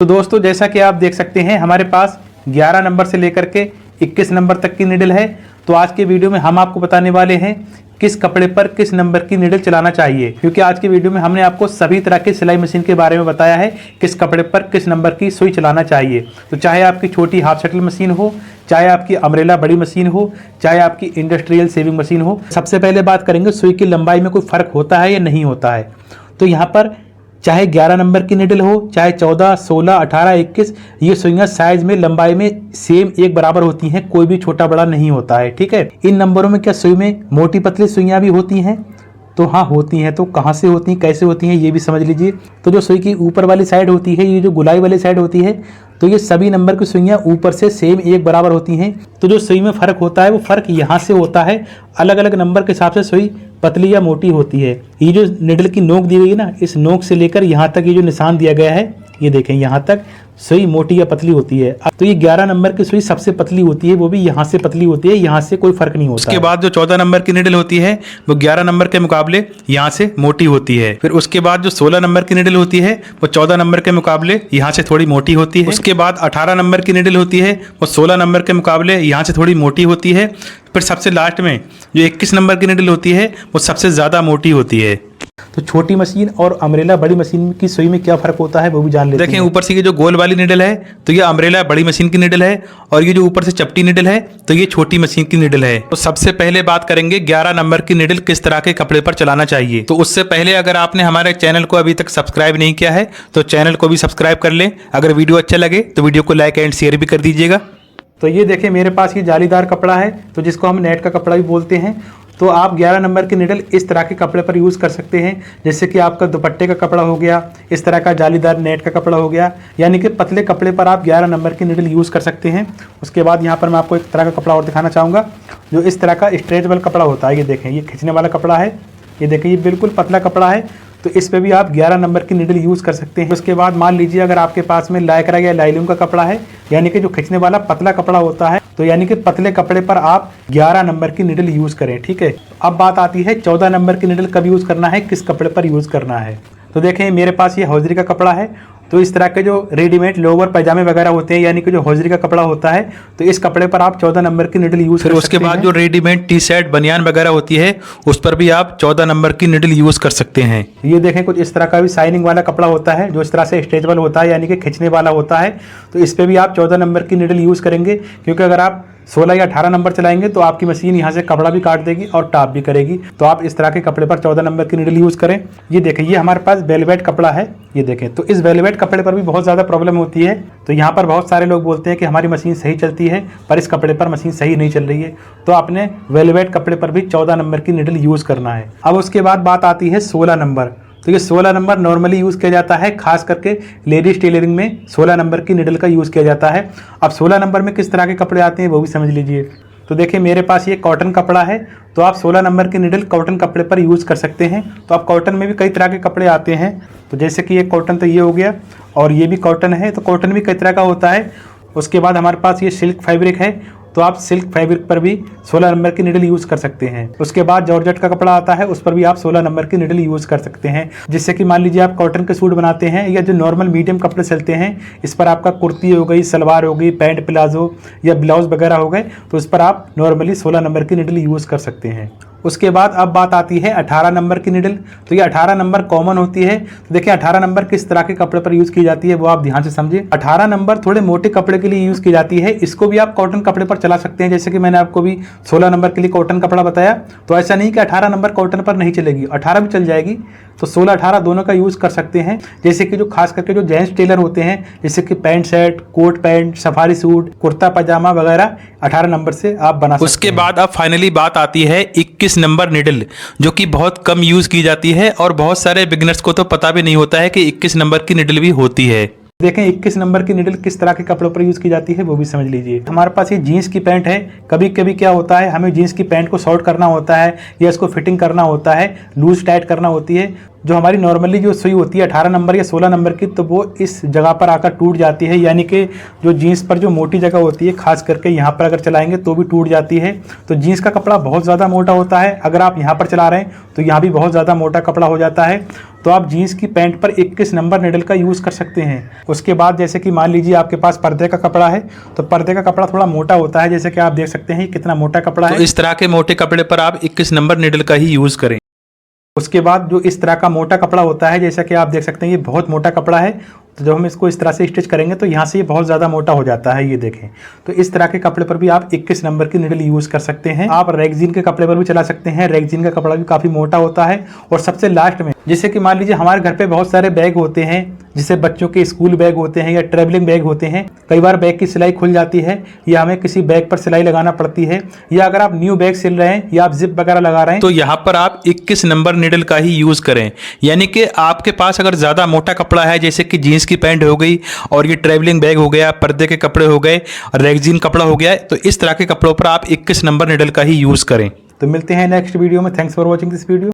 तो दोस्तों जैसा कि आप देख सकते हैं हमारे पास 11 नंबर से लेकर के 21 नंबर तक की निडल है। तो आज के वीडियो में हम आपको बताने वाले हैं किस कपड़े पर किस नंबर की निडल चलाना चाहिए, क्योंकि आज के वीडियो में हमने आपको सभी तरह की सिलाई मशीन के बारे में बताया है किस कपड़े पर किस नंबर की सुई चलाना चाहिए। तो चाहे आपकी छोटी हाफ शटल मशीन हो, चाहे आपकी अम्ब्रेला बड़ी मशीन हो, चाहे आपकी इंडस्ट्रियल सेविंग मशीन हो। सबसे पहले बात करेंगे सुई की लंबाई में कोई फर्क होता है या नहीं होता है। तो यहाँ पर चाहे 11 नंबर की निडल हो, चाहे 14, 16, 18, 21, ये सुइयां साइज में लंबाई में सेम एक बराबर होती हैं, कोई भी छोटा बड़ा नहीं होता है। ठीक है, इन नंबरों में क्या सुई में मोटी पतली सुइयां भी होती हैं? तो हाँ होती हैं। तो कहाँ से होती हैं, कैसे होती हैं, ये भी समझ लीजिए। तो जो सुई की ऊपर वाली साइड होती है, ये जो गुलाई वाली साइड होती है, तो ये सभी नंबर की सुइयां ऊपर से सेम एक बराबर होती हैं। तो जो सुई में फर्क होता है वो फर्क यहाँ से होता है। अलग अलग नंबर के हिसाब से सुई पतली या मोटी होती है। ये जो निडल की नोक दी गई है ना, इस नोक से लेकर यहाँ तक ये जो निशान दिया गया है, ये देखें, यहाँ तक सुई मोटी या पतली होती है। तो ये 11 नंबर की सुई सबसे पतली होती है, वो भी यहाँ से पतली होती है, यहाँ से कोई फर्क नहीं होता। उसके बाद जो 14 नंबर की निडल होती है वो 11 नंबर के मुकाबले यहाँ से मोटी होती है। फिर उसके बाद जो 16 नंबर की निडल होती है वो 14 नंबर के मुकाबले यहाँ से थोड़ी मोटी होती है। उसके बाद 18 नंबर की निडल होती है वो 16 नंबर के मुकाबले यहाँ से थोड़ी मोटी होती है। फिर सबसे लास्ट में जो 21 नंबर की निडल होती है वो सबसे ज़्यादा मोटी होती है। तो छोटी मशीन और अम्ब्रेला बड़ी मशीन की सुई में क्या फर्क होता है वो भी जान लेते हैं। देखें, ऊपर से ये जो गोल वाली निडल है तो ये अम्ब्रेला बड़ी मशीन की निडल है, और ये जो ऊपर से चपटी निडल है तो ये छोटी मशीन की निडल है। तो सबसे पहले बात करेंगे 11 नंबर की निडल किस तरह के कपड़े पर चलाना चाहिए। तो उससे पहले अगर आपने हमारे चैनल को अभी तक सब्सक्राइब नहीं किया है तो चैनल को भी सब्सक्राइब कर लें। अगर वीडियो अच्छा लगे तो वीडियो को लाइक एंड शेयर भी कर दीजिएगा। तो ये देखें, मेरे पास ये जालीदार कपड़ा है, तो जिसको हम नेट का कपड़ा भी बोलते हैं। तो आप 11 नंबर की निडल इस तरह के कपड़े पर यूज़ कर सकते हैं, जैसे कि आपका दुपट्टे का कपड़ा हो गया, इस तरह का जालीदार नेट का कपड़ा हो गया, यानी कि पतले कपड़े पर आप 11 नंबर की निडल यूज़ कर सकते हैं। उसके बाद यहाँ पर मैं आपको एक तरह का कपड़ा और दिखाना चाहूँगा, जो इस तरह का स्ट्रेचेबल कपड़ा होता है। ये देखें, ये खींचने वाला कपड़ा है, ये देखें, ये बिल्कुल पतला कपड़ा है। तो इस पे भी आप 11 नंबर की निडल यूज़ कर सकते हैं। उसके बाद मान लीजिए अगर आपके पास में लाइक्रा या नायलॉन का कपड़ा है, यानी कि जो खींचने वाला पतला कपड़ा होता है, तो यानी कि पतले कपड़े पर आप 11 नंबर की निडल यूज़ करें। ठीक है, अब बात आती है 14 नंबर की निडल कब यूज़ करना है, किस कपड़े पर यूज़ करना है। तो देखें, मेरे पास ये हौजरी का कपड़ा है। तो इस तरह के जो रेडीमेड लोवर पैजामे वगैरह होते हैं, यानी कि जो हौजरी का कपड़ा होता है, तो इस कपड़े पर आप 14 नंबर की निडल यूज़ कर सकते हैं। उसके बाद जो रेडीमेड टी शर्ट बनियान वगैरह होती है, उस पर भी आप 14 नंबर की निडल यूज़ कर सकते हैं। ये देखें, कुछ इस तरह का भी शाइनिंग वाला कपड़ा होता है, जो इस तरह से स्ट्रेचेबल होता है, यानी कि खींचने वाला होता है। तो इस पर भी आप 14 नंबर की निडल यूज़ करेंगे, क्योंकि अगर आप 16 या 18 नंबर चलाएंगे तो आपकी मशीन यहाँ से कपड़ा भी काट देगी और टाप भी करेगी। तो आप इस तरह के कपड़े पर 14 नंबर की निडल यूज़ करें। ये देखें, ये हमारे पास वेलवेट कपड़ा है, ये देखें। तो इस वेलवेट कपड़े पर भी बहुत ज़्यादा प्रॉब्लम होती है। तो यहाँ पर बहुत सारे लोग बोलते हैं कि हमारी मशीन सही चलती है, पर इस कपड़े पर मशीन सही नहीं चल रही है। तो आपने वेलवेट कपड़े पर भी 14 नंबर की निडल यूज़ करना है। अब उसके बाद बात आती है 16 नंबर। तो ये 16 नंबर नॉर्मली यूज़ किया जाता है, खास करके लेडीज टेलरिंग में 16 नंबर की निडल का यूज़ किया जाता है। अब 16 नंबर में किस तरह के कपड़े आते हैं वो भी समझ लीजिए। तो देखिए, मेरे पास ये कॉटन कपड़ा है, तो आप 16 नंबर की निडल कॉटन कपड़े पर यूज़ कर सकते हैं। तो आप कॉटन में भी कई तरह के कपड़े आते हैं। तो जैसे कि ये कॉटन तो ये हो गया, और ये भी कॉटन है, तो कॉटन भी कई तरह का होता है। उसके बाद हमारे पास ये सिल्क फैब्रिक है, तो आप सिल्क फैब्रिक पर भी 16 नंबर की निडल यूज़ कर सकते हैं। उसके बाद जॉर्जेट का कपड़ा आता है, उस पर भी आप 16 नंबर की निडल यूज़ कर सकते हैं। जिससे कि मान लीजिए आप कॉटन के सूट बनाते हैं, या जो नॉर्मल मीडियम कपड़े चलते हैं, इस पर आपका कुर्ती हो गई, सलवार हो गई, पैंट प्लाजो या ब्लाउज वगैरह हो गए, तो इस पर आप नॉर्मली 16 नंबर की निडल यूज़ कर सकते हैं। उसके बाद अब बात आती है 18 नंबर की निडल। तो ये 18 नंबर कॉमन होती है। तो देखिए, 18 नंबर किस तरह के कपड़े पर यूज़ की जाती है वो आप ध्यान से समझिए। 18 नंबर थोड़े मोटे कपड़े के लिए यूज़ की जाती है। इसको भी आप कॉटन कपड़े पर चला सकते हैं, जैसे कि मैंने आपको भी 16 नंबर के लिए कॉटन कपड़ा बताया। तो ऐसा नहीं कि 18 नंबर कॉटन पर नहीं चलेगी, 18 भी चल जाएगी। तो 16, 18 दोनों का यूज़ कर सकते हैं। जैसे कि जो खास करके जो जेंट्स टेलर होते हैं, जैसे कि pant shirt, coat pant, safari suit, kurta pyjama वगैरह 18 नंबर से आप बना सकते हैं। उसके बाद अब फाइनली बात आती है 21 नंबर निडल, जो कि बहुत कम यूज़ की जाती है, और बहुत सारे बिगनर्स को तो पता भी नहीं होता है कि 21 नंबर की निडल भी होती है। देखें, 21 नंबर की निडल किस तरह के कपड़ों पर यूज़ की जाती है वो भी समझ लीजिए। हमारे पास ये जीन्स की पैंट है। कभी कभी क्या होता है, हमें जीन्स की पैंट को शॉर्ट करना होता है, या इसको फिटिंग करना होता है, लूज टाइट करना होती है। जो हमारी नॉर्मली जो सुई होती है 18 नंबर या 16 नंबर की, तो वो इस जगह पर आकर टूट जाती है। यानी कि जो जीन्स पर जो मोटी जगह होती है, खास करके यहाँ पर अगर चलाएंगे तो भी टूट जाती है। तो जीन्स का कपड़ा बहुत ज़्यादा मोटा होता है। अगर आप यहाँ पर चला रहे हैं तो यहाँ भी बहुत ज़्यादा मोटा कपड़ा हो जाता है। तो आप जीन्स की पैंट पर 21 नंबर निडल का यूज़ कर सकते हैं। उसके बाद जैसे कि मान लीजिए आपके पास पर्दे का कपड़ा है, तो पर्दे का कपड़ा थोड़ा मोटा होता है। जैसे कि आप देख सकते हैं कितना मोटा कपड़ा है। तो इस तरह के मोटे कपड़े पर आप 21 नंबर निडल का ही यूज़ करें। उसके बाद जो इस तरह का मोटा कपड़ा होता है, जैसा कि आप देख सकते हैं ये बहुत मोटा कपड़ा है। तो जब हम इसको इस तरह से स्टिच करेंगे तो यहाँ से ये बहुत ज़्यादा मोटा हो जाता है, ये देखें। तो इस तरह के कपड़े पर भी आप 21 नंबर की निडल यूज़ कर सकते हैं। आप रेगजीन के कपड़े पर भी चला सकते हैं। रेगजीन का कपड़ा भी काफ़ी मोटा होता है। और सबसे लास्ट में, जैसे कि मान लीजिए हमारे घर पे बहुत सारे बैग होते हैं, जैसे बच्चों के स्कूल बैग होते हैं या ट्रैवलिंग बैग होते हैं। कई बार बैग की सिलाई खुल जाती है या हमें किसी बैग पर सिलाई लगाना पड़ती है, या अगर आप न्यू बैग सिल रहे हैं या आप जिप वगैरह लगा रहे हैं, तो यहाँ पर आप 21 नंबर निडल का ही यूज़ करें। यानी कि आपके पास अगर ज़्यादा मोटा कपड़ा है, जैसे कि जीन्स की पैंट हो गई और ये ट्रैवलिंग बैग हो गया, पर्दे के कपड़े हो गए, रेगजीन कपड़ा हो गया, तो इस तरह के कपड़ों पर आप 21 नंबर निडल का ही यूज़ करें। तो मिलते हैं नेक्स्ट वीडियो में। Thanks for watching this video.